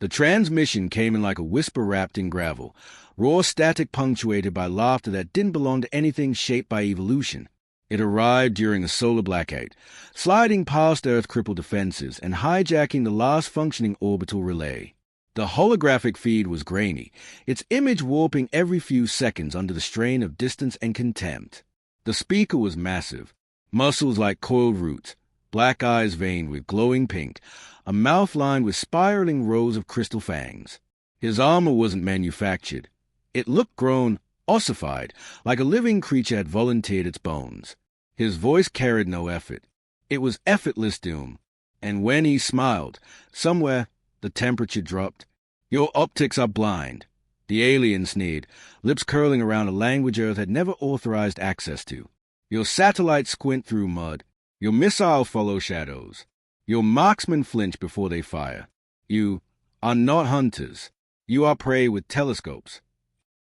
The transmission came in like a whisper wrapped in gravel, raw static punctuated by laughter that didn't belong to anything shaped by evolution. It arrived during a solar blackout, sliding past Earth-crippled defenses and hijacking the last functioning orbital relay. The holographic feed was grainy, its image warping every few seconds under the strain of distance and contempt. The speaker was massive, muscles like coiled roots, black eyes veined with glowing pink, a mouth lined with spiraling rows of crystal fangs. His armor wasn't manufactured. It looked grown, ossified, like a living creature had volunteered its bones. His voice carried no effort. It was effortless doom. And when he smiled, somewhere the temperature dropped. "Your optics are blind," the alien sneered, lips curling around a language Earth had never authorized access to. "Your satellites squint through mud. Your missile follow shadows. Your marksmen flinch before they fire. You are not hunters. You are prey with telescopes."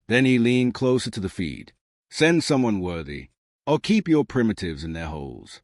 Then he leaned closer to the feed. "Send someone worthy, or keep your primitives in their holes."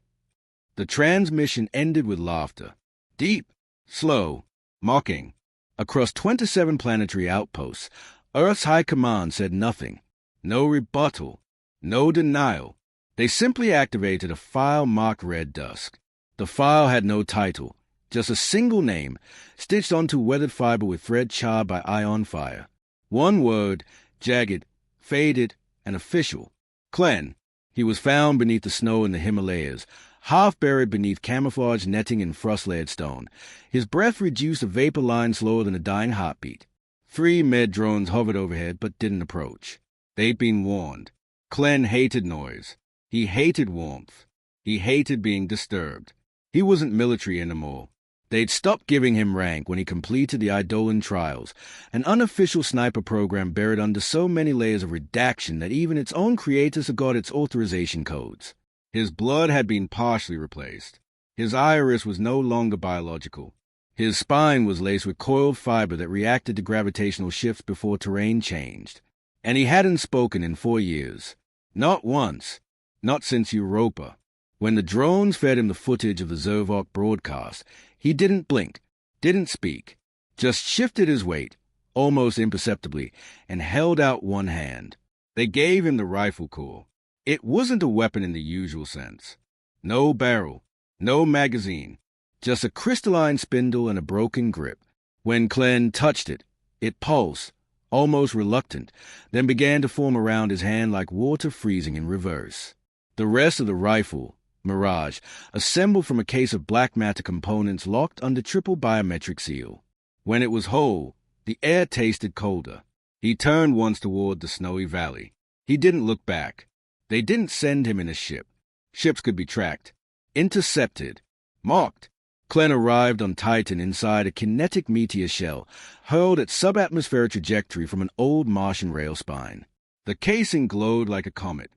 The transmission ended with laughter. Deep, slow, mocking. Across 27 planetary outposts, Earth's high command said nothing. No rebuttal. No denial. They simply activated a file marked Red Dusk. The file had no title, just a single name, stitched onto weathered fiber with thread charred by ion fire. One word, jagged, faded, and official. Klen. He was found beneath the snow in the Himalayas, half buried beneath camouflage netting and frost-layered stone. His breath reduced a vapor line slower than a dying heartbeat. 3 med drones hovered overhead but didn't approach. They'd been warned. Klen hated noise. He hated warmth. He hated being disturbed. He wasn't military anymore. They'd stopped giving him rank when he completed the Eidolon trials, an unofficial sniper program buried under so many layers of redaction that even its own creators forgot its authorization codes. His blood had been partially replaced. His iris was no longer biological. His spine was laced with coiled fiber that reacted to gravitational shifts before terrain changed. And he hadn't spoken in 4 years. Not once. Not since Europa. When the drones fed him the footage of the Zervok broadcast, he didn't blink, didn't speak, just shifted his weight, almost imperceptibly, and held out one hand. They gave him the rifle core. It wasn't a weapon in the usual sense. No barrel, no magazine, just a crystalline spindle and a broken grip. When Klen touched it, it pulsed, almost reluctant, then began to form around his hand like water freezing in reverse. The rest of the rifle, Mirage, assembled from a case of black matter components locked under triple biometric seal. When it was whole, the air tasted colder. He turned once toward the snowy valley. He didn't look back. They didn't send him in a ship. Ships could be tracked, intercepted, marked. Klen arrived on Titan inside a kinetic meteor shell, hurled at subatmospheric trajectory from an old Martian rail spine. The casing glowed like a comet.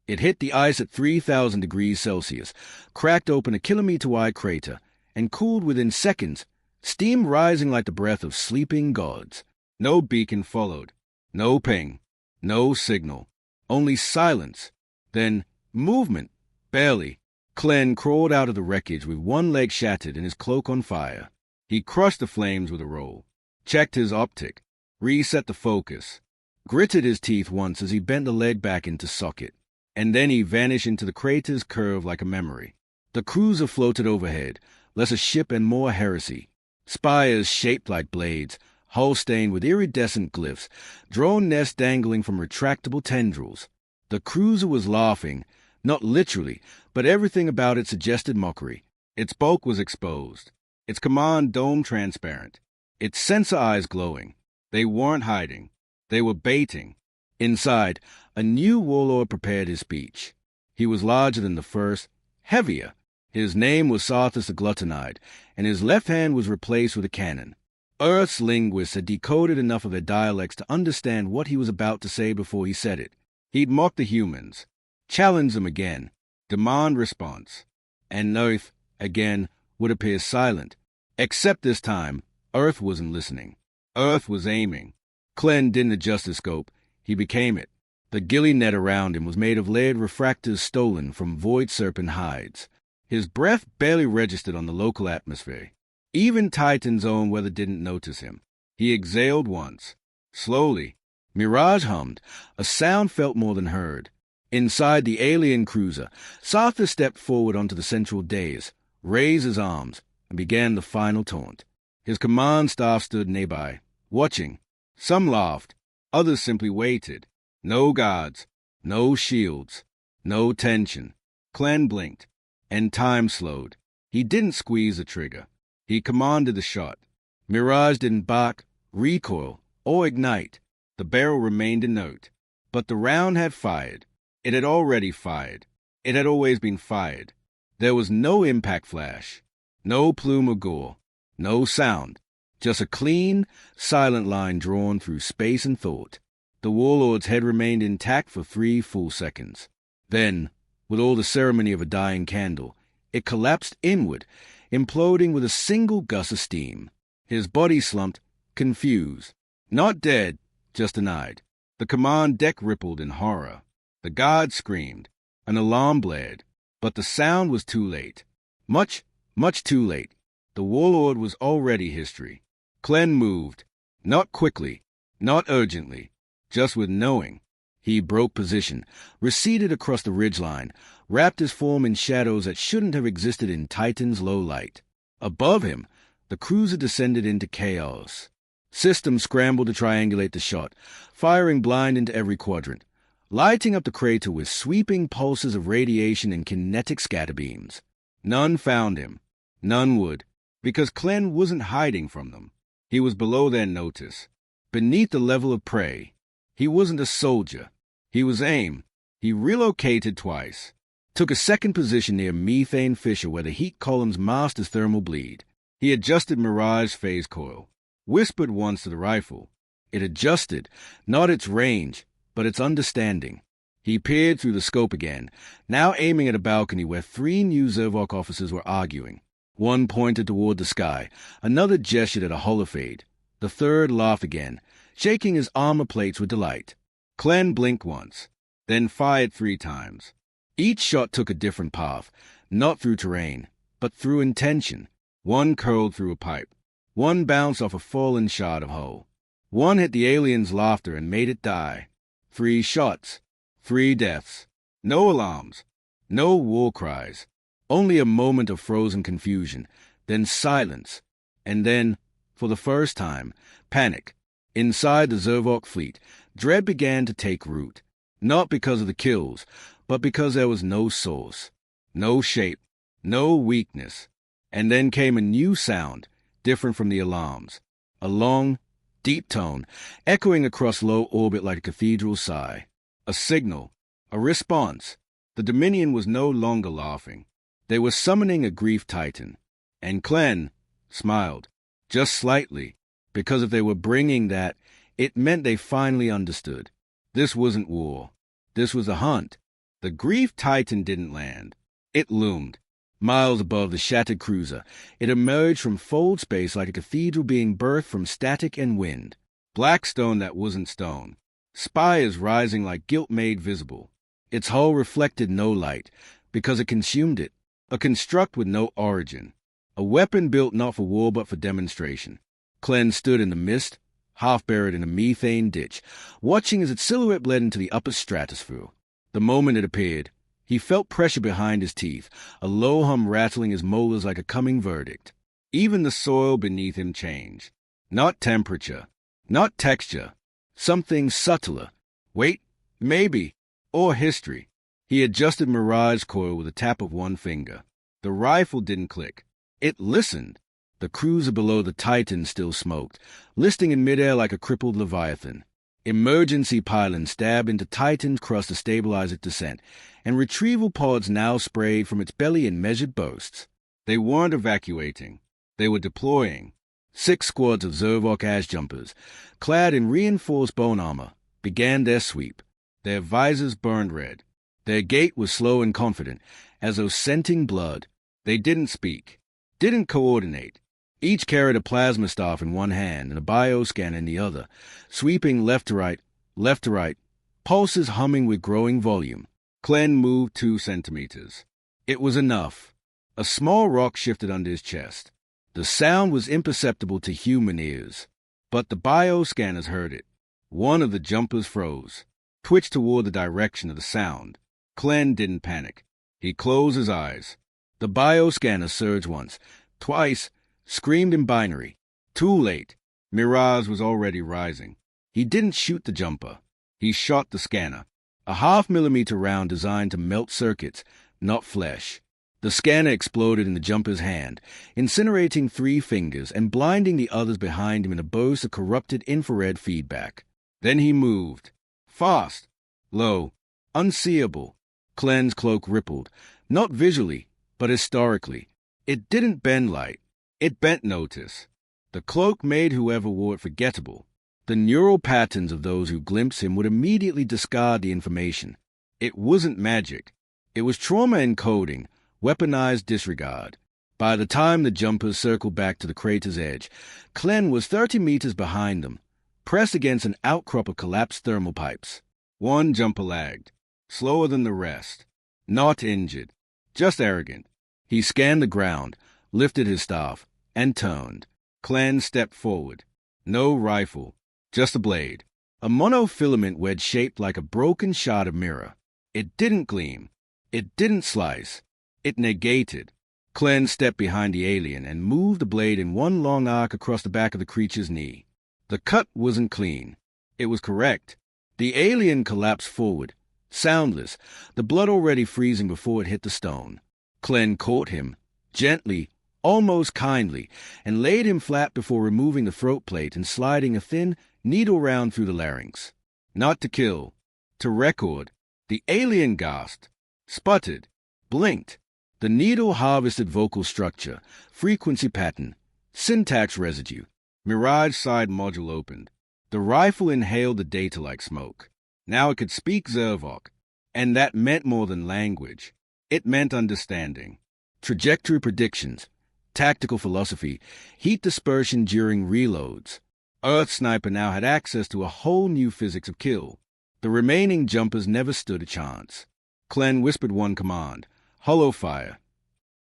It hit the ice at 3,000 degrees Celsius, cracked open a kilometer-wide crater, and cooled within seconds, steam rising like the breath of sleeping gods. No beacon followed. No ping. No signal. Only silence. Then movement. Barely. Klen crawled out of the wreckage with one leg shattered and his cloak on fire. He crushed the flames with a roll, checked his optic, reset the focus, gritted his teeth once as he bent the leg back into socket. And then he vanished into the crater's curve like a memory. The cruiser floated overhead, less a ship and more heresy. Spires shaped like blades, hull stained with iridescent glyphs, drone nests dangling from retractable tendrils. The cruiser was laughing, not literally, but everything about it suggested mockery. Its bulk was exposed, its command dome transparent, its sensor eyes glowing. They weren't hiding. They were baiting. Inside, a new warlord prepared his speech. He was larger than the first, heavier. His name was Sarthus the Gluttonide, and his left hand was replaced with a cannon. Earth's linguists had decoded enough of their dialects to understand what he was about to say before he said it. He'd mock the humans, challenge them again, demand response. And Earth, again, would appear silent. Except this time, Earth wasn't listening. Earth was aiming. Klen didn't adjust his scope. He became it. The ghillie net around him was made of layered refractors stolen from void serpent hides. His breath barely registered on the local atmosphere. Even Titan's own weather didn't notice him. He exhaled once. Slowly. Mirage hummed. A sound felt more than heard. Inside the alien cruiser, Sartha stepped forward onto the central dais, raised his arms, and began the final taunt. His command staff stood nearby, watching. Some laughed. Others simply waited. No guards. No shields. No tension. Clan blinked, and time slowed. He didn't squeeze the trigger. He commanded the shot. Mirage didn't bark, recoil, or ignite. The barrel remained inert. But the round had fired. It had already fired. It had always been fired. There was no impact flash. No plume of gore. No sound. Just a clean, silent line drawn through space and thought. The Warlord's head remained intact for 3 full seconds. Then, with all the ceremony of a dying candle, it collapsed inward, imploding with a single gust of steam. His body slumped, confused. Not dead, just denied. The command deck rippled in horror. The guard screamed. An alarm blared. But the sound was too late. Much, much too late. The Warlord was already history. Clen moved. Not quickly. Not urgently. Just with knowing. He broke position, receded across the ridgeline, wrapped his form in shadows that shouldn't have existed in Titan's low light. Above him, the cruiser descended into chaos. Systems scrambled to triangulate the shot, firing blind into every quadrant, lighting up the crater with sweeping pulses of radiation and kinetic scatterbeams. None found him. None would, because Clen wasn't hiding from them. He was below their notice, beneath the level of prey. He wasn't a soldier. He was AIM. He relocated twice. Took a second position near methane fissure where the heat columns masked his thermal bleed. He adjusted Mirage phase coil. Whispered once to the rifle. It adjusted, not its range, but its understanding. He peered through the scope again, now aiming at a balcony where 3 new Zervok officers were arguing. One pointed toward the sky, another gestured at a holofade. The third laughed again, shaking his armor plates with delight. Clen blinked once, then fired 3 times. Each shot took a different path, not through terrain, but through intention. One curled through a pipe. One bounced off a fallen shard of hull. One hit the alien's laughter and made it die. 3 shots. 3 deaths. No alarms. No war cries. Only a moment of frozen confusion, then silence, and then, for the first time, panic. Inside the Zervok fleet, dread began to take root, not because of the kills, but because there was no source, no shape, no weakness. And then came a new sound, different from the alarms, a long, deep tone, echoing across low orbit like a cathedral sigh. A signal, a response. The Dominion was no longer laughing. They were summoning a grief titan. And Clen smiled, just slightly, because if they were bringing that, it meant they finally understood. This wasn't war. This was a hunt. The grief titan didn't land. It loomed. Miles above the shattered cruiser, it emerged from fold space like a cathedral being birthed from static and wind. Black stone that wasn't stone. Spires rising like guilt made visible. Its hull reflected no light, because it consumed it. A construct with no origin. A weapon built not for war but for demonstration. Clen stood in the mist, half buried in a methane ditch, watching as its silhouette bled into the upper stratosphere. The moment it appeared, he felt pressure behind his teeth, a low hum rattling his molars like a coming verdict. Even the soil beneath him changed. Not temperature, not texture, something subtler. Wait, maybe, or history. He adjusted Mirage coil with a tap of one finger. The rifle didn't click. It listened. The cruiser below the Titan still smoked, listing in midair like a crippled Leviathan. Emergency pylons stabbed into Titan's crust to stabilize its descent, and retrieval pods now sprayed from its belly in measured bursts. They weren't evacuating. They were deploying. 6 squads of Zervok ash jumpers, clad in reinforced bone armor, began their sweep. Their visors burned red. Their gait was slow and confident, as though scenting blood. They didn't speak, didn't coordinate. Each carried a plasma staff in one hand and a bioscanner in the other, sweeping left to right, pulses humming with growing volume. Clen moved 2 centimeters. It was enough. A small rock shifted under his chest. The sound was imperceptible to human ears. But the bioscanners heard it. One of the jumpers froze, twitched toward the direction of the sound. Clem didn't panic. He closed his eyes. The bioscanner surged once, twice, screamed in binary. Too late. Mirage was already rising. He didn't shoot the jumper. He shot the scanner. A half-millimeter round designed to melt circuits, not flesh. The scanner exploded in the jumper's hand, incinerating 3 fingers and blinding the others behind him in a burst of corrupted infrared feedback. Then he moved. Fast. Low. Unseeable. Clen's cloak rippled, not visually, but historically. It didn't bend light. It bent notice. The cloak made whoever wore it forgettable. The neural patterns of those who glimpsed him would immediately discard the information. It wasn't magic. It was trauma encoding, weaponized disregard. By the time the jumpers circled back to the crater's edge, Clen was 30 meters behind them, pressed against an outcrop of collapsed thermal pipes. One jumper lagged, slower than the rest. Not injured, just arrogant. He scanned the ground, lifted his staff, and turned. Clen stepped forward. No rifle, just a blade. A monofilament wedge shaped like a broken shot of mirror. It didn't gleam. It didn't slice. It negated. Clen stepped behind the alien and moved the blade in one long arc across the back of the creature's knee. The cut wasn't clean. It was correct. The alien collapsed forward, soundless, the blood already freezing before it hit the stone. Clen caught him, gently, almost kindly, and laid him flat before removing the throat plate and sliding a thin needle round through the larynx. Not to kill, to record. The alien gasped, sputtered, blinked. The needle harvested vocal structure, frequency pattern, syntax residue. Mirage side module opened. The rifle inhaled the data like smoke. Now it could speak Zervok, and that meant more than language. It meant understanding. Trajectory predictions, tactical philosophy, heat dispersion during reloads. Earth Sniper now had access to a whole new physics of kill. The remaining jumpers never stood a chance. Clen whispered one command, hollow fire.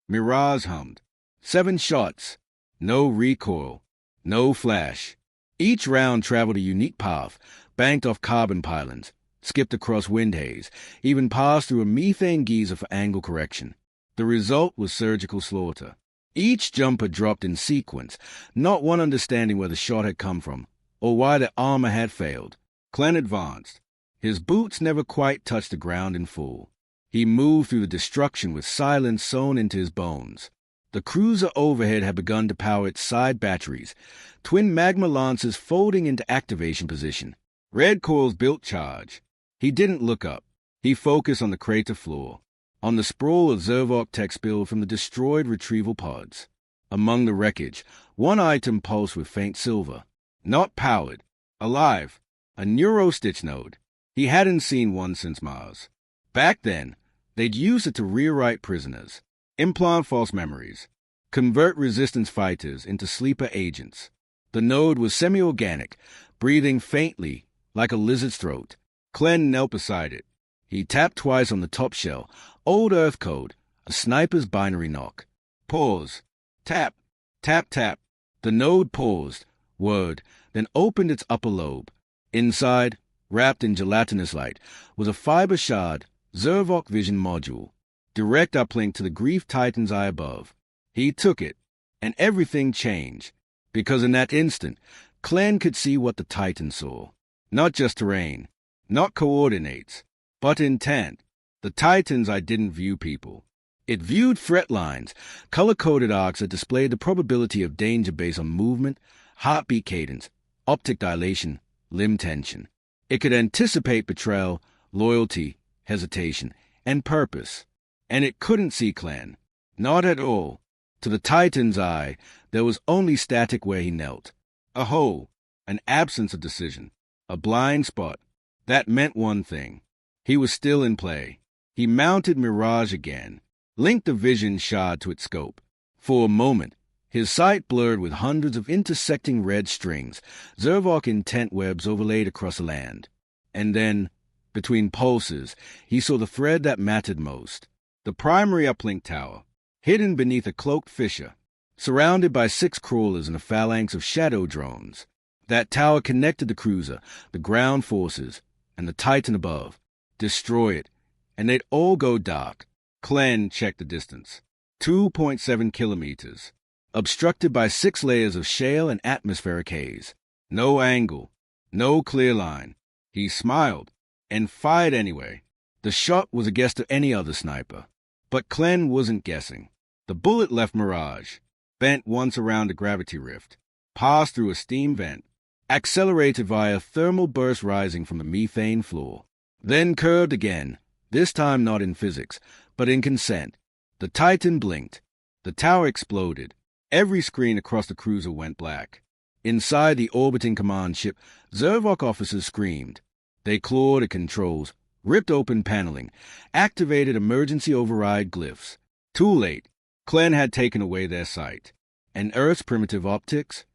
Mirage hummed. 7 shots. No recoil. No flash. Each round traveled a unique path, banked off carbon pylons, skipped across wind haze, even passed through a methane geyser for angle correction. The result was surgical slaughter. Each jumper dropped in sequence, not one understanding where the shot had come from, or why their armor had failed. Clen advanced. His boots never quite touched the ground in full. He moved through the destruction with silence sewn into his bones. The cruiser overhead had begun to power its side batteries, twin magma lancers folding into activation position. Red coils built charge. He didn't look up. He focused on the crater floor, on the sprawl of Zervok tech spilled from the destroyed retrieval pods. Among the wreckage, one item pulsed with faint silver. Not powered. Alive. A neurostitch node. He hadn't seen one since Mars. Back then, they'd used it to rewrite prisoners, implant false memories, convert resistance fighters into sleeper agents. The node was semi-organic, breathing faintly, like a lizard's throat. Clen knelt beside it. He tapped twice on the top shell, old Earth code, a sniper's binary knock. Pause. Tap. Tap, tap. The node paused, whirred, then opened its upper lobe. Inside, wrapped in gelatinous light, was a fiber shard, Zervok Vision module, direct uplink to the Grief Titan's eye above. He took it, and everything changed, because in that instant, Clen could see what the Titan saw. Not just terrain, not coordinates, but intent. The Titan's eye didn't view people. It viewed threat lines, color-coded arcs that displayed the probability of danger based on movement, heartbeat cadence, optic dilation, limb tension. It could anticipate betrayal, loyalty, hesitation, and purpose. And it couldn't see Clen. Not at all. To the Titan's eye, there was only static where he knelt. A hole, an absence of decision, a blind spot. That meant one thing. He was still in play. He mounted Mirage again, linked the vision shard to its scope. For a moment, his sight blurred with hundreds of intersecting red strings, Zervok intent webs overlaid across the land. And then, between pulses, he saw the thread that mattered most. The primary uplink tower, hidden beneath a cloaked fissure, surrounded by 6 crawlers and a phalanx of shadow drones. That tower connected the cruiser, the ground forces, and the Titan above. Destroy it, and they'd all go dark. Clem checked the distance. 2.7 kilometers. Obstructed by 6 layers of shale and atmospheric haze. No angle. No clear line. He smiled, and fired anyway. The shot was a guess to any other sniper. But Clem wasn't guessing. The bullet left Mirage, bent once around a gravity rift, passed through a steam vent, accelerated via thermal burst rising from the methane floor, then curved again, this time not in physics, but in consent. The Titan blinked. The tower exploded. Every screen across the cruiser went black. Inside the orbiting command ship, Zervok officers screamed. They clawed at controls, ripped open paneling, activated emergency override glyphs. Too late. Clem had taken away their sight. And Earth's primitive optics?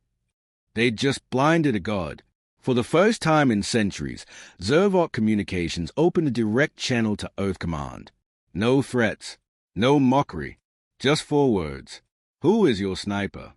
They'd just blinded a god. For the first time in centuries, Zervok communications opened a direct channel to Earth Command. No threats. No mockery. Just 4 words. Who is your sniper?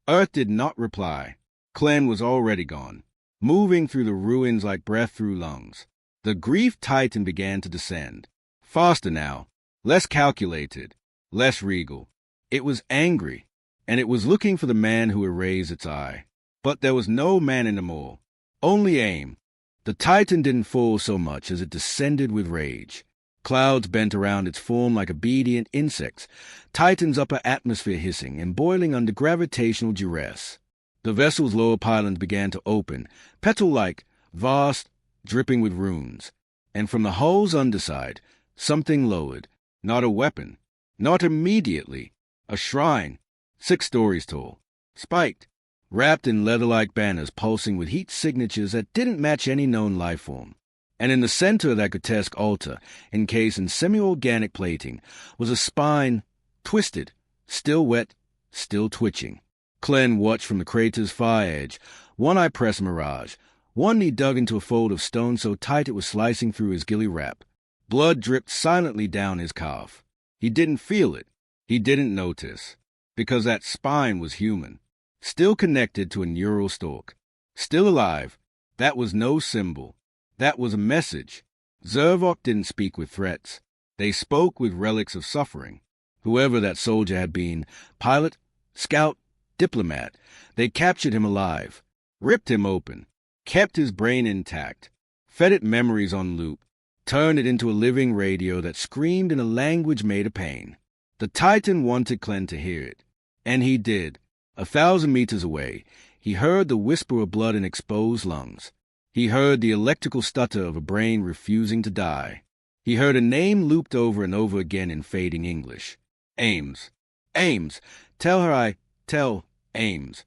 Earth did not reply. Clem was already gone, moving through the ruins like breath through lungs. The grief Titan began to descend. Faster now. Less calculated. Less regal. It was angry, and it was looking for the man who erased its eye. But there was no man in them all. Only aim. The Titan didn't fall so much as it descended with rage. Clouds bent around its form like obedient insects, Titan's upper atmosphere hissing and boiling under gravitational duress. The vessel's lower pylons began to open, petal-like, vast, dripping with runes. And from the hull's underside, something lowered. Not a weapon. Not immediately. A shrine, 6 stories tall, spiked, wrapped in leather-like banners pulsing with heat signatures that didn't match any known life form. And in the center of that grotesque altar, encased in semi-organic plating, was a spine, twisted, still wet, still twitching. Clem watched from the crater's far edge, one eye pressed Mirage, one knee dug into a fold of stone so tight it was slicing through his ghillie wrap. Blood dripped silently down his calf. He didn't feel it. He didn't notice. Because that spine was human. Still connected to a neural stalk. Still alive. That was no symbol. That was a message. Zervok didn't speak with threats. They spoke with relics of suffering. Whoever that soldier had been, pilot, scout, diplomat, they captured him alive, ripped him open, kept his brain intact, fed it memories on loop, turned it into a living radio that screamed in a language made of pain. The Titan wanted Clem to hear it. And he did. 1,000 meters away, he heard the whisper of blood in exposed lungs. He heard the electrical stutter of a brain refusing to die. He heard a name looped over and over again in fading English. Ames. Ames. Tell her tell Ames.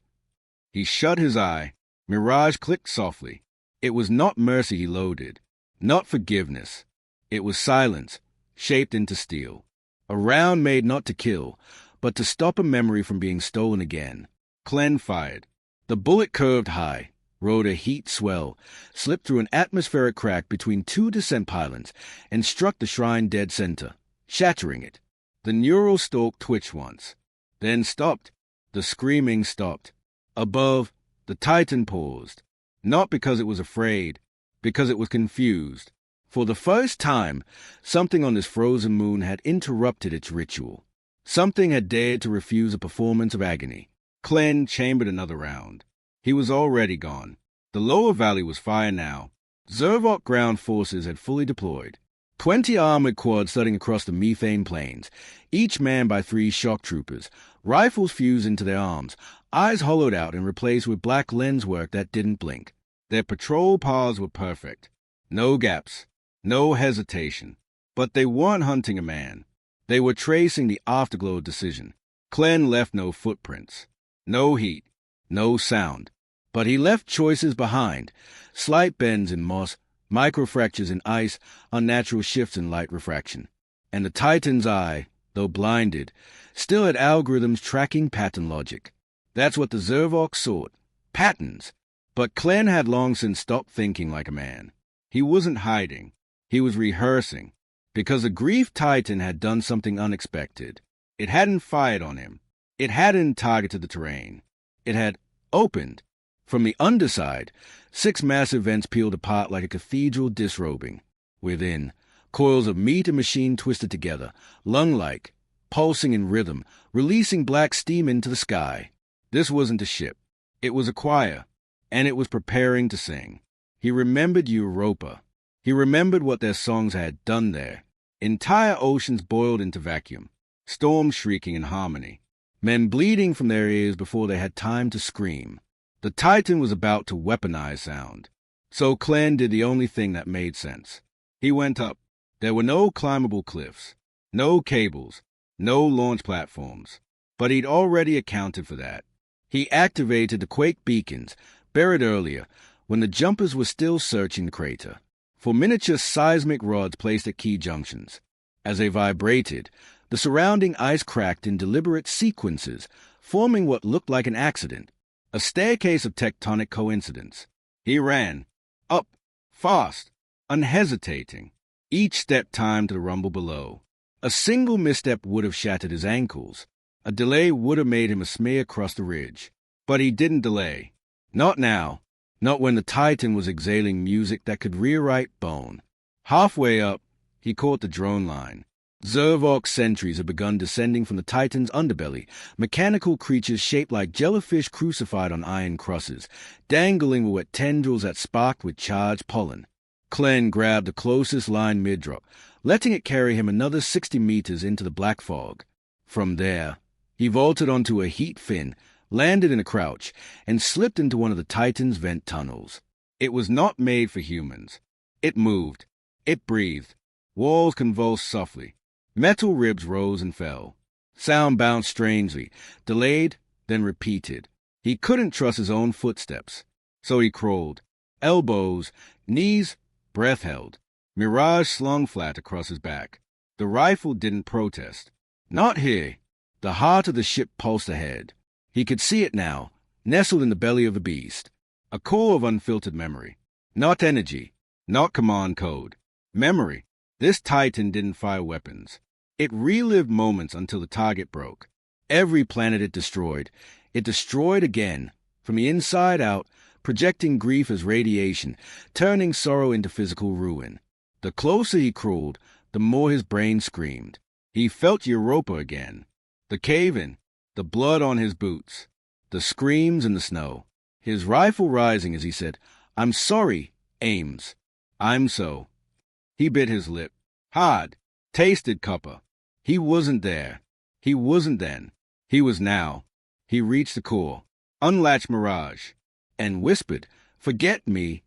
He shut his eye. Mirage clicked softly. It was not mercy he loaded. Not forgiveness. It was silence, shaped into steel. A round made not to kill, but to stop a memory from being stolen again. Clem fired. The bullet curved high, rode a heat swell, slipped through an atmospheric crack between 2 descent pylons, and struck the shrine dead center, shattering it. The neural stalk twitched once, then stopped. The screaming stopped. Above, the Titan paused, not because it was afraid, because it was confused. For the first time, something on this frozen moon had interrupted its ritual. Something had dared to refuse a performance of agony. Clem chambered another round. He was already gone. The lower valley was fire now. Zervok ground forces had fully deployed. 20 armored quads thudding across the methane plains, each manned by 3 shock troopers, rifles fused into their arms, eyes hollowed out and replaced with black lens work that didn't blink. Their patrol paths were perfect. No gaps. No hesitation. But they weren't hunting a man. They were tracing the afterglow of decision. Clem left no footprints. No heat. No sound. But he left choices behind. Slight bends in moss, microfractures in ice, unnatural shifts in light refraction. And the Titan's eye, though blinded, still had algorithms tracking pattern logic. That's what the Zervok sought. Patterns. But Clem had long since stopped thinking like a man. He wasn't hiding. He was rehearsing. Because the grief Titan had done something unexpected. It hadn't fired on him. It hadn't targeted the terrain. It had opened. From the underside, 6 massive vents peeled apart like a cathedral disrobing. Within, coils of meat and machine twisted together, lung-like, pulsing in rhythm, releasing black steam into the sky. This wasn't a ship. It was a choir, and it was preparing to sing. He remembered Europa. He remembered what their songs had done there. Entire oceans boiled into vacuum, storms shrieking in harmony, men bleeding from their ears before they had time to scream. The Titan was about to weaponize sound. So Clan did the only thing that made sense. He went up. There were no climbable cliffs, no cables, no launch platforms. But he'd already accounted for that. He activated the quake beacons, buried earlier, when the jumpers were still searching the crater, for miniature seismic rods placed at key junctions. As they vibrated, the surrounding ice cracked in deliberate sequences, forming what looked like an accident, a staircase of tectonic coincidence. He ran, up, fast, unhesitating, each step timed to the rumble below. A single misstep would have shattered his ankles. A delay would have made him a smear across the ridge. But he didn't delay. Not now. Not when the Titan was exhaling music that could rewrite bone. Halfway up, he caught the drone line. Zervox sentries had begun descending from the Titan's underbelly, mechanical creatures shaped like jellyfish crucified on iron crosses, dangling with wet tendrils that sparked with charged pollen. Clen grabbed the closest line mid-drop, letting it carry him another 60 meters into the black fog. From there, he vaulted onto a heat fin, landed in a crouch, and slipped into one of the Titan's vent tunnels. It was not made for humans. It moved. It breathed. Walls convulsed softly. Metal ribs rose and fell. Sound bounced strangely, delayed, then repeated. He couldn't trust his own footsteps. So he crawled. Elbows, knees, breath held. Mirage slung flat across his back. The rifle didn't protest. Not here. The heart of the ship pulsed ahead. He could see it now, nestled in the belly of the beast. A core of unfiltered memory. Not energy. Not command code. Memory. This Titan didn't fire weapons. It relived moments until the target broke. Every planet it destroyed again, from the inside out, projecting grief as radiation, turning sorrow into physical ruin. The closer he crawled, the more his brain screamed. He felt Europa again. The cave-in, the blood on his boots, the screams in the snow. His rifle rising as he said, "I'm sorry, Ames. I'm so." He bit his lip. Hard. Tasted copper. He wasn't there. He wasn't then. He was now. He reached the core, unlatched Mirage, and whispered, "Forget me."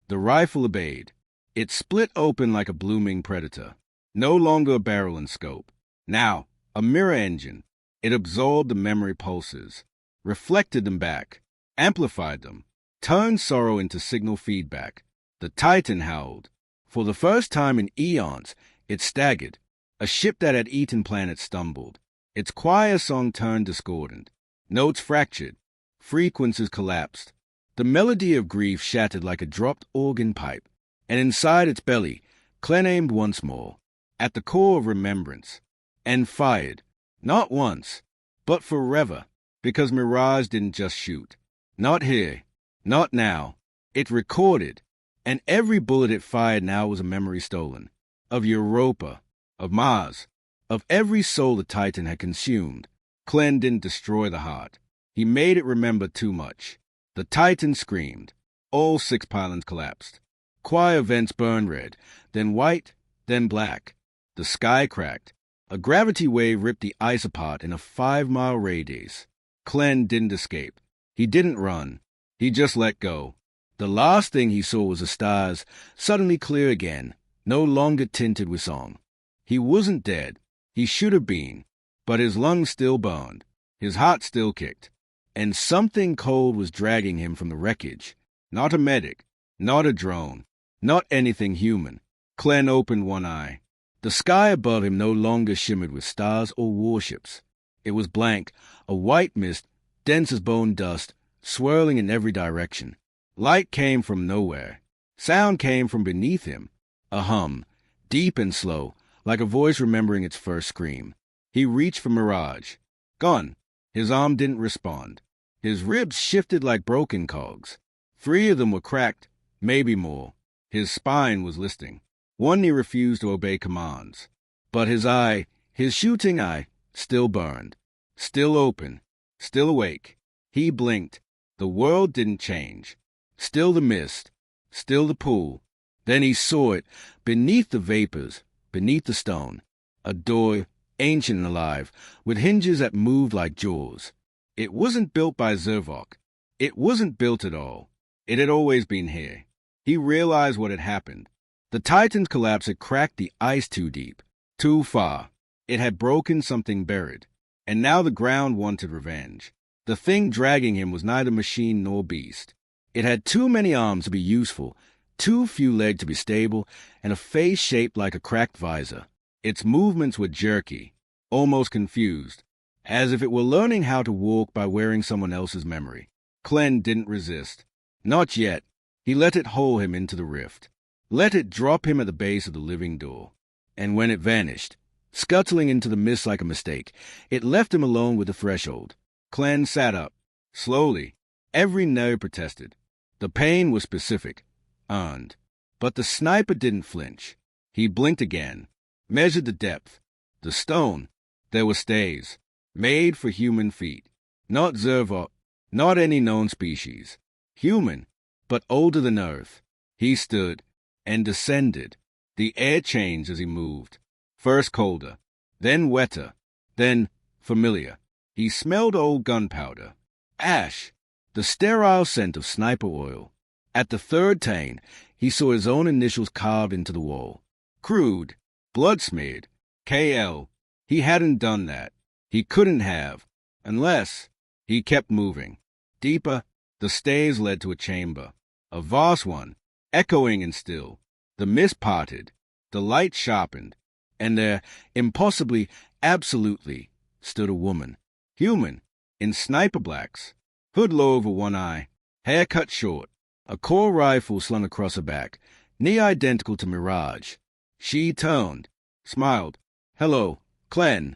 The rifle obeyed. It split open like a blooming predator. No longer a barrel and scope. Now, a mirror engine. It absorbed the memory pulses, reflected them back, amplified them, turned sorrow into signal feedback. The Titan howled. For the first time in eons, it staggered. A ship that had eaten planets stumbled. Its choir song turned discordant. Notes fractured. Frequencies collapsed. The melody of grief shattered like a dropped organ pipe. And inside its belly, Clen aimed once more, at the core of remembrance, and fired. Not once, but forever, because Mirage didn't just shoot. Not here. Not now. It recorded. And every bullet it fired now was a memory stolen. Of Europa. Of Mars. Of every soul the Titan had consumed. Clen didn't destroy the heart. He made it remember too much. The Titan screamed. All 6 pylons collapsed. Choir vents burned red, then white, then black. The sky cracked. A gravity wave ripped the ice apart in a 5-mile radius. Clen didn't escape. He didn't run. He just let go. The last thing he saw was the stars, suddenly clear again, no longer tinted with song. He wasn't dead. He should have been. But his lungs still burned. His heart still kicked. And something cold was dragging him from the wreckage. Not a medic. Not a drone. Not anything human. Clen opened one eye. The sky above him no longer shimmered with stars or warships. It was blank, a white mist, dense as bone dust, swirling in every direction. Light came from nowhere. Sound came from beneath him. A hum, deep and slow, like a voice remembering its first scream. He reached for Mirage. Gone. His arm didn't respond. His ribs shifted like broken cogs. 3 of them were cracked, maybe more. His spine was listing. One knee refused to obey commands. But his eye, his shooting eye, still burned. Still open. Still awake. He blinked. The world didn't change. Still the mist. Still the pool. Then he saw it, beneath the vapors, beneath the stone. A door, ancient and alive, with hinges that moved like jaws. It wasn't built by Zervok. It wasn't built at all. It had always been here. He realized what had happened. The Titan's collapse had cracked the ice too deep, too far. It had broken something buried. And now the ground wanted revenge. The thing dragging him was neither machine nor beast. It had too many arms to be useful, too few legs to be stable, and a face shaped like a cracked visor. Its movements were jerky, almost confused, as if it were learning how to walk by wearing someone else's memory. Clem didn't resist. Not yet. He let it haul him into the rift. Let it drop him at the base of the living door. And when it vanished, scuttling into the mist like a mistake, it left him alone with the threshold. Clem sat up, slowly. Every nerve protested. The pain was specific, earned. But the sniper didn't flinch. He blinked again, measured the depth. The stone, there were stays, made for human feet. Not Zervok, not any known species. Human, but older than Earth. He stood and descended. The air changed as he moved. First colder, then wetter, then familiar. He smelled old gunpowder, ash, the sterile scent of sniper oil. At the third tane, he saw his own initials carved into the wall. Crude, blood-smeared, KL. He hadn't done that. He couldn't have, unless he kept moving. Deeper, the stairs led to a chamber, a vast one, echoing and still. The mist parted, the light sharpened, and there, impossibly, absolutely, stood a woman. Human, in sniper blacks, hood low over one eye, hair cut short, a core rifle slung across her back, knee identical to Mirage. She turned, smiled. "Hello, Clem."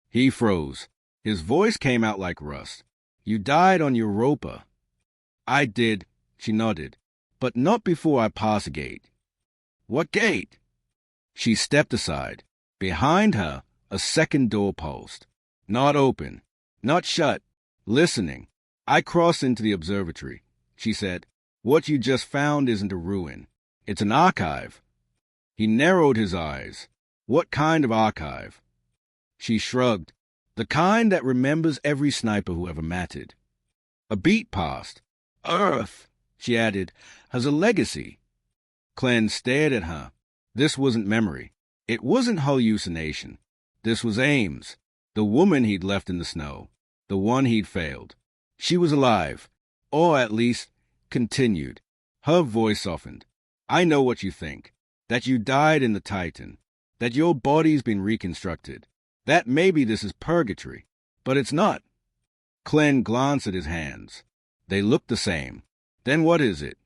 He froze. His voice came out like rust. "You died on Europa." "I did," she nodded, "but not before I passed a gate." "What gate?" She stepped aside. Behind her, a second door pulsed. Not open, not shut, listening. "I crossed into the observatory," she said. "What you just found isn't a ruin. It's an archive." He narrowed his eyes. "What kind of archive?" She shrugged. "The kind that remembers every sniper who ever mattered." A beat passed. "Earth," she added, "has a legacy." Clem stared at her. This wasn't memory. It wasn't hallucination. This was Ames, the woman he'd left in the snow, the one he'd failed. She was alive, or at least continued. Her voice softened. "I know what you think, that you died in the Titan, that your body's been reconstructed, that maybe this is purgatory, but it's not." Clem glanced at his hands. They looked the same. "Then what is it?"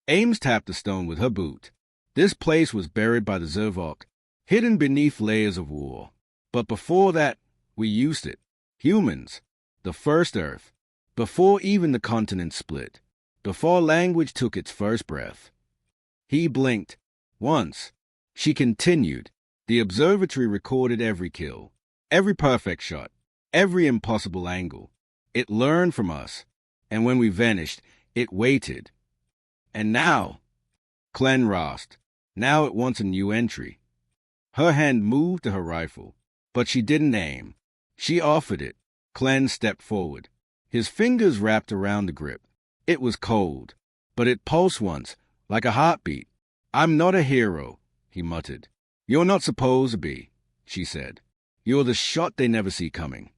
Ames tapped the stone with her boot. This place was buried by the Zervok, hidden beneath layers of war. But before that, we used it. Humans. The first Earth. Before even the continent split. Before language took its first breath. He blinked. Once. She continued. The observatory recorded every kill. Every perfect shot. Every impossible angle. It learned from us. And when we vanished, it waited. And now, Clem rasped. Now it wants a new entry. Her hand moved to her rifle, but she didn't aim. She offered it. Clem stepped forward. His fingers wrapped around the grip. It was cold, but it pulsed once, like a heartbeat. "I'm not a hero," he muttered. "You're not supposed to be," she said. "You're the shot they never see coming."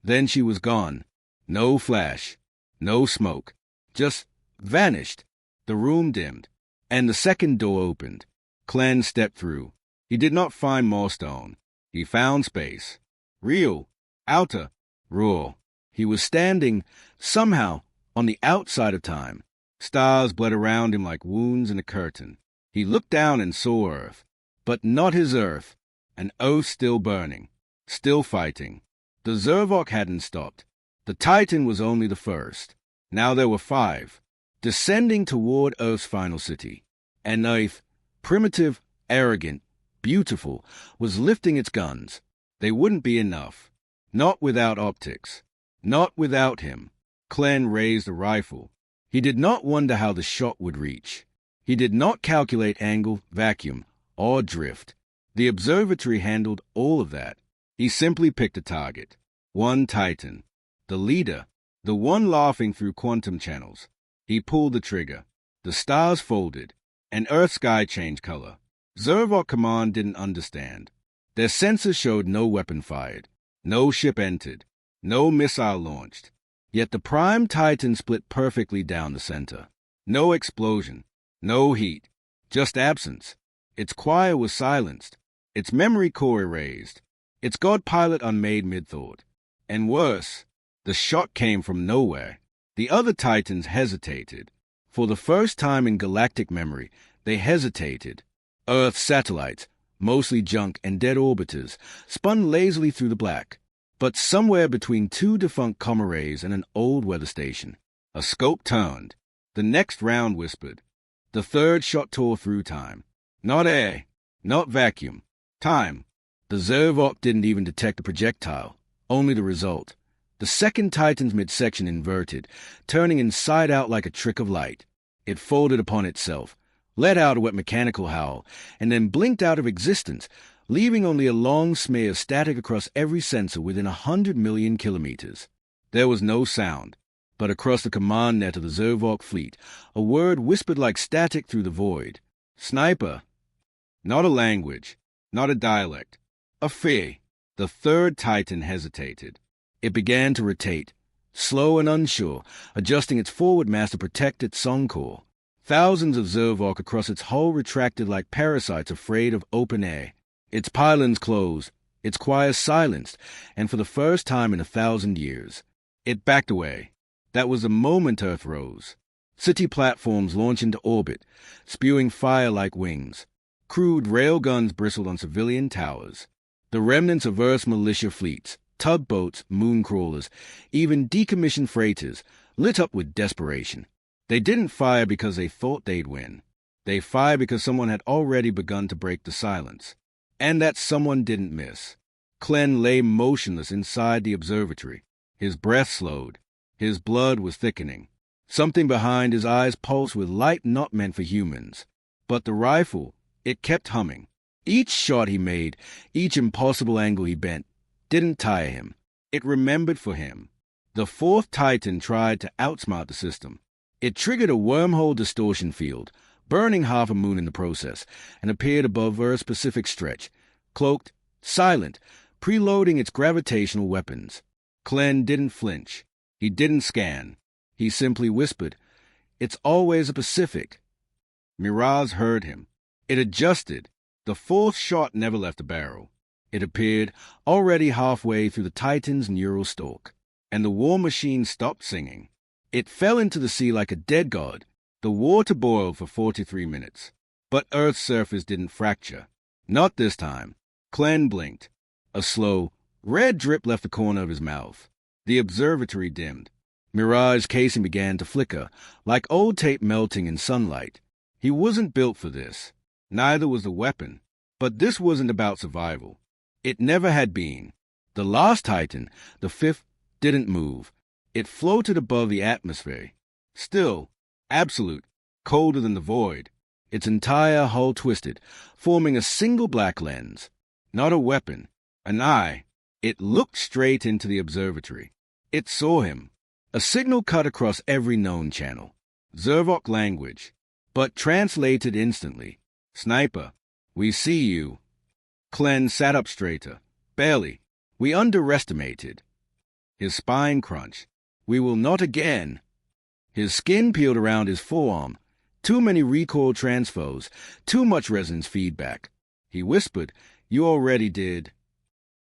Then she was gone. No flash, no smoke, just vanished. The room dimmed, and the second door opened. Clem stepped through. He did not find more stone. He found space. Real, outer, raw. He was standing, somehow, on the outside of time. Stars bled around him like wounds in a curtain. He looked down and saw Earth, but not his Earth. An Earth still burning, still fighting. The Zervok hadn't stopped. The Titan was only the first. Now there were 5, descending toward Earth's final city. And Earth, primitive, arrogant, beautiful, was lifting its guns. They wouldn't be enough. Not without optics. Not without him. Clem raised a rifle. He did not wonder how the shot would reach. He did not calculate angle, vacuum, or drift. The observatory handled all of that. He simply picked a target. One Titan. The leader. The one laughing through quantum channels. He pulled the trigger. The stars folded. And Earth's sky changed color. Zervok Command didn't understand. Their sensors showed no weapon fired. No ship entered. No missile launched. Yet the prime Titan split perfectly down the center. No explosion. No heat. Just absence. Its choir was silenced. Its memory core erased. Its god pilot unmade mid-thought. And worse, the shot came from nowhere. The other Titans hesitated. For the first time in galactic memory, they hesitated. Earth satellites, mostly junk and dead orbiters, spun lazily through the black. But somewhere between 2 defunct comrades and an old weather station, a scope turned. The next round whispered. The third shot tore through time. Not air, not vacuum. Time. The Zervok didn't even detect the projectile, only the result. The second Titan's midsection inverted, turning inside out like a trick of light. It folded upon itself, let out a wet mechanical howl, and then blinked out of existence, leaving only a long smear of static across every sensor within 100 million kilometers. There was no sound, but across the command net of the Zervok fleet, a word whispered like static through the void. Sniper. Not a language, not a dialect. A fear. The third Titan hesitated. It began to rotate, slow and unsure, adjusting its forward mass to protect its song core. Thousands of Zervok across its hull retracted like parasites afraid of open air. Its pylons closed, its choir silenced, and for the first time in 1,000 years, it backed away. That was the moment Earth rose. City platforms launched into orbit, spewing fire like wings. Crude railguns bristled on civilian towers. The remnants of Earth's militia fleets, tugboats, mooncrawlers, even decommissioned freighters, lit up with desperation. They didn't fire because they thought they'd win. They fired because someone had already begun to break the silence. And that someone didn't miss. Clem lay motionless inside the observatory. His breath slowed. His blood was thickening. Something behind his eyes pulsed with light not meant for humans. But the rifle, it kept humming. Each shot he made, each impossible angle he bent, didn't tire him. It remembered for him. The fourth Titan tried to outsmart the system. It triggered a wormhole distortion field, burning half a moon in the process, and appeared above Earth's Pacific stretch, cloaked, silent, preloading its gravitational weapons. Clem didn't flinch. He didn't scan. He simply whispered, "It's always a Pacific." Mirage heard him. It adjusted. The fourth shot never left the barrel. It appeared, already halfway through the Titan's neural stalk, and the war machine stopped singing. It fell into the sea like a dead god. The water boiled for 43 minutes. But Earth's surface didn't fracture. Not this time. Clem blinked. A slow, red drip left the corner of his mouth. The observatory dimmed. Mirage's casing began to flicker, like old tape melting in sunlight. He wasn't built for this. Neither was the weapon. But this wasn't about survival. It never had been. The last Titan, the fifth, didn't move. It floated above the atmosphere. Still, absolute, colder than the void. Its entire hull twisted, forming a single black lens. Not a weapon, an eye. It looked straight into the observatory. It saw him. A signal cut across every known channel. Zervok language, but translated instantly. "Sniper, we see you." Clem sat up straighter. "Barely. We underestimated." His spine crunched. "We will not again." His skin peeled around his forearm. Too many recoil transfers, too much resonance feedback. He whispered, "You already did."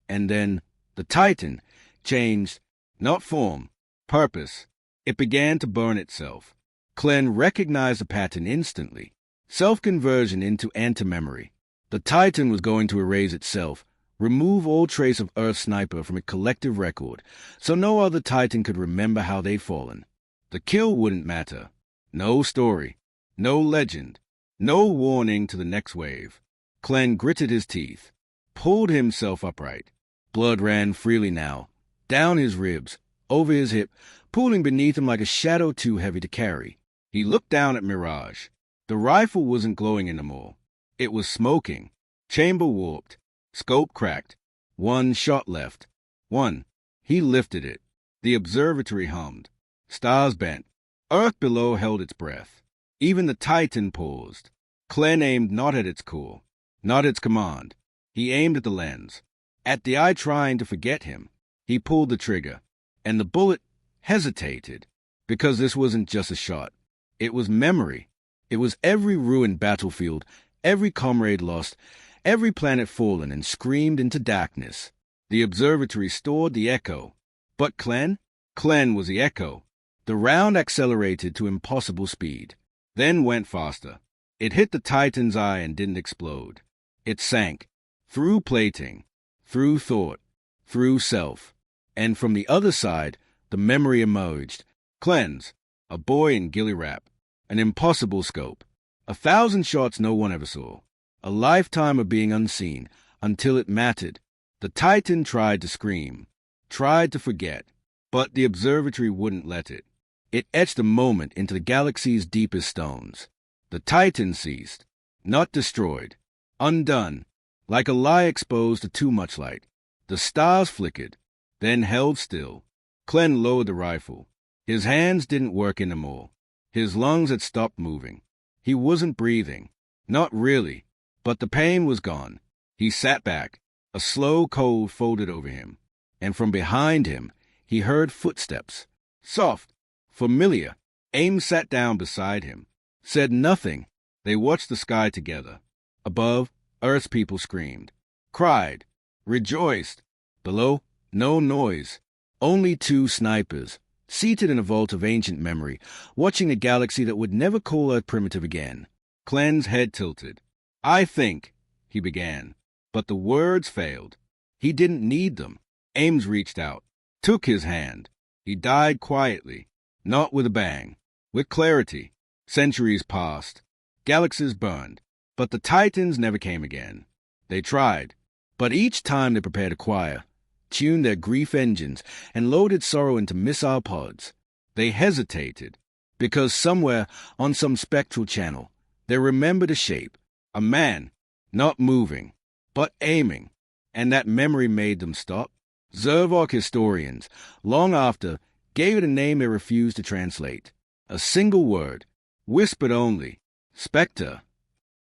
And then the Titan changed, not form, purpose. It began to burn itself. Clem recognized the pattern instantly. Self-conversion into anti-memory. The Titan was going to erase itself, Remove all trace of Earth sniper from a collective record, so no other Titan could remember how they'd fallen. The kill wouldn't matter. No story. No legend. No warning to the next wave. Clen gritted his teeth, pulled himself upright. Blood ran freely now, down his ribs, over his hip, pooling beneath him like a shadow too heavy to carry. He looked down at Mirage. The rifle wasn't glowing anymore. It was smoking. Chamber warped. Scope cracked. 1 shot left. 1. He lifted it. The observatory hummed. Stars bent. Earth below held its breath. Even the Titan paused. Clen aimed not at its core, not its command. He aimed at the lens, at the eye trying to forget him. He pulled the trigger, and the bullet hesitated, because this wasn't just a shot. It was memory. It was every ruined battlefield, every comrade lost, every planet fallen and screamed into darkness. The observatory stored the echo. But Clen? Clen was the echo. The round accelerated to impossible speed, then went faster. It hit the Titan's eye and didn't explode. It sank, through plating, through thought, through self. And from the other side, the memory emerged. Clen's, a boy in ghillie wrap, an impossible scope, 1,000 shots no one ever saw, a lifetime of being unseen, until it mattered. The Titan tried to scream, tried to forget, but the observatory wouldn't let it. It etched a moment into the galaxy's deepest stones. The Titan ceased, not destroyed, undone, like a lie exposed to too much light. The stars flickered, then held still. Clen lowered the rifle. His hands didn't work anymore. His lungs had stopped moving. He wasn't breathing. Not really, but the pain was gone. He sat back, a slow cold folded over him, and from behind him he heard footsteps. Soft, familiar. Ames sat down beside him, said nothing. They watched the sky together. Above, Earth's people screamed, cried, rejoiced. Below, no noise. Only 2 snipers, seated in a vault of ancient memory, watching a galaxy that would never call Earth primitive again. Clen's head tilted. I think, he began, but the words failed. He didn't need them. Ames reached out, took his hand. He died quietly, not with a bang, with clarity. Centuries passed, galaxies burned, but the Titans never came again. They tried, but each time they prepared a choir, tuned their grief engines, and loaded sorrow into missile pods. They hesitated, because somewhere on some spectral channel, they remembered a shape, a man, not moving, but aiming, and that memory made them stop. Zervok historians, long after, gave it a name they refused to translate. A single word, whispered only, Spectre.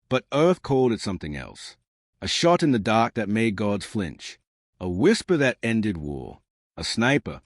But Earth called it something else. A shot in the dark that made gods flinch. A whisper that ended war. A sniper,